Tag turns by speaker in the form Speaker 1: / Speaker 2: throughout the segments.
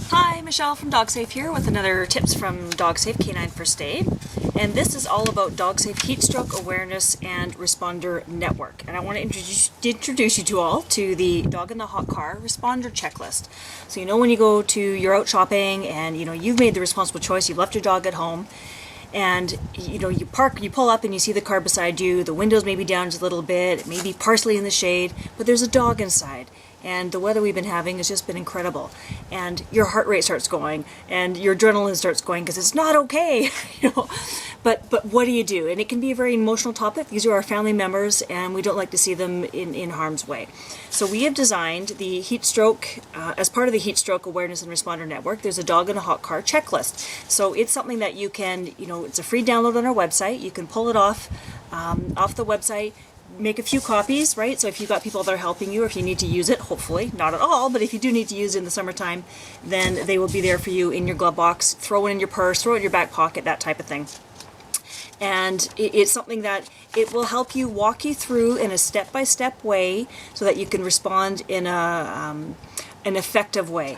Speaker 1: Hi, Michelle from Dogsafe here with another tips from Dogsafe Canine First Aid. And this is all about Dogsafe Heat Stroke Awareness and Responder Network. And I want to introduce you to all to the Dog in the Hot Car Responder Checklist. So when you go to, you're out shopping and you've made the responsible choice, you've left your dog at home, and you pull up and you see the car beside you, the windows may be down just a little bit, it may be partially in the shade, but there's a dog inside. And the weather we've been having has just been incredible. And your heart rate starts going and your adrenaline starts going because it's not okay, But what do you do? And it can be a very emotional topic. These are our family members and we don't like to see them in harm's way. So we have designed the heat stroke, as part of the Heat Stroke Awareness and Responder Network, there's a Dog in a Hot Car checklist. So it's something that you can, it's a free download on our website. You can pull it off the website, make a few copies, right? So if you've got people that are helping you, or if you need to use it, hopefully, not at all, but if you do need to use it in the summertime, then they will be there for you in your glove box, throw it in your purse, throw it in your back pocket, that type of thing. And it's something that it will help you, walk you through in a step-by-step way so that you can respond in an effective way.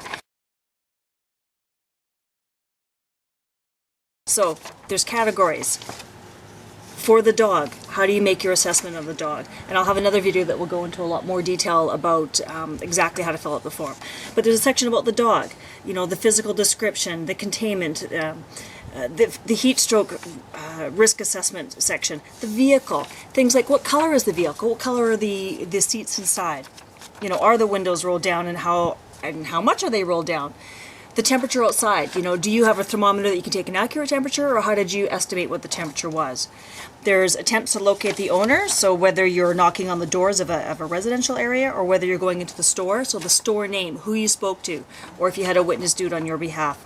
Speaker 1: So there's categories. For the dog, how do you make your assessment of the dog? And I'll have another video that will go into a lot more detail about exactly how to fill out the form. But there's a section about the dog, the physical description, the containment, the heat stroke risk assessment section, the vehicle, things like what color is the vehicle, what color are the seats inside, are the windows rolled down and how much are they rolled down? The temperature outside, do you have a thermometer that you can take an accurate temperature, or how did you estimate what the temperature was? There's attempts to locate the owner, so whether you're knocking on the doors of a residential area or whether you're going into the store, so the store name, who you spoke to, or if you had a witness do it on your behalf.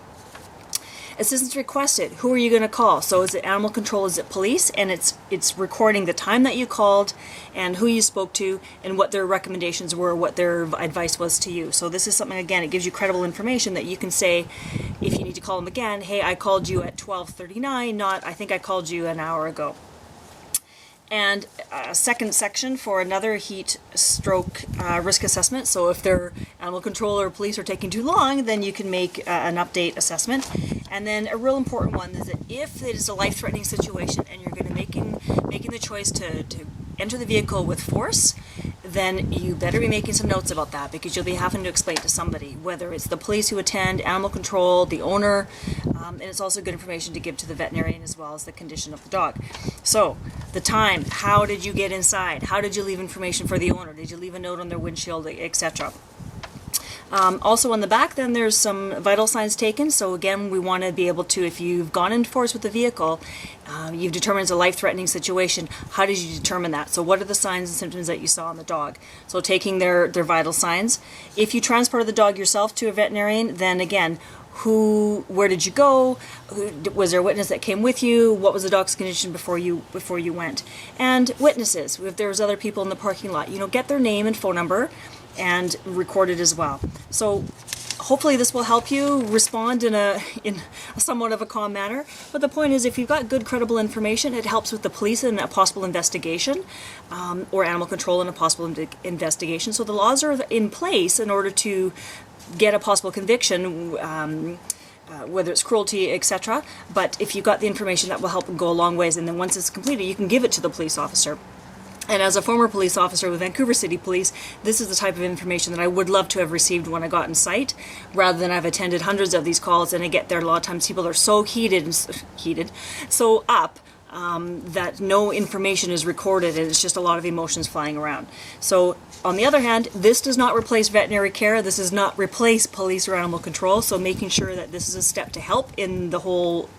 Speaker 1: Assistance requested, who are you going to call? So is it animal control, is it police? And it's recording the time that you called and who you spoke to and what their recommendations were, what their advice was to you. So this is something, again, it gives you credible information that you can say, if you need to call them again, hey, I called you at 12:39, not I think I called you an hour ago. And a second section for another heat stroke risk assessment. So if their animal control or police are taking too long, then you can make an update assessment. And then a real important one is that if it is a life-threatening situation and you're going to making the choice to enter the vehicle with force, then you better be making some notes about that, because you'll be having to explain to somebody, whether it's the police who attend, animal control, the owner, and it's also good information to give to the veterinarian as well as the condition of the dog. So the time, how did you get inside? How did you leave information for the owner? Did you leave a note on their windshield, etc.? Also on the back, then there's some vital signs taken. So again, we want to be able to, if you've gone in force with the vehicle, you've determined it's a life-threatening situation, how did you determine that? So what are the signs and symptoms that you saw on the dog? So taking their vital signs. If you transported the dog yourself to a veterinarian, then again, where did you go? Was there a witness that came with you? What was the dog's condition before you went? And witnesses, if there was other people in the parking lot, get their name and phone number and record it as well. So hopefully this will help you respond in a somewhat of a calm manner. But the point is, if you've got good, credible information, it helps with the police in a possible investigation, or animal control in a possible investigation. So the laws are in place in order to get a possible conviction, whether it's cruelty, etc. But if you've got the information, that will help go a long ways. And then once it's completed, you can give it to the police officer. And as a former police officer with Vancouver City Police, this is the type of information that I would love to have received when I got in sight, rather than I've attended hundreds of these calls and I get there, a lot of times people are so so up, that no information is recorded and it's just a lot of emotions flying around. So on the other hand, this does not replace veterinary care. This does not replace police or animal control. So making sure that this is a step to help in the whole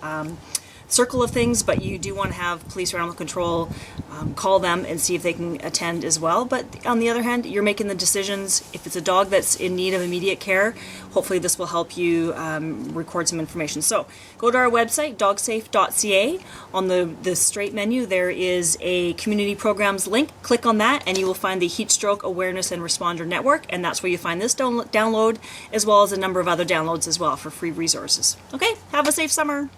Speaker 1: circle of things, but you do want to have police or animal control call them and see if they can attend as well. But on the other hand, you're making the decisions. If it's a dog that's in need of immediate care, hopefully this will help you record some information. So go to our website, Dogsafe.ca. On the straight menu, there is a community programs link. Click on that and you will find the Heat Stroke Awareness and Responder Network, and that's where you find this download, as well as a number of other downloads as well for free resources. Okay, have a safe summer.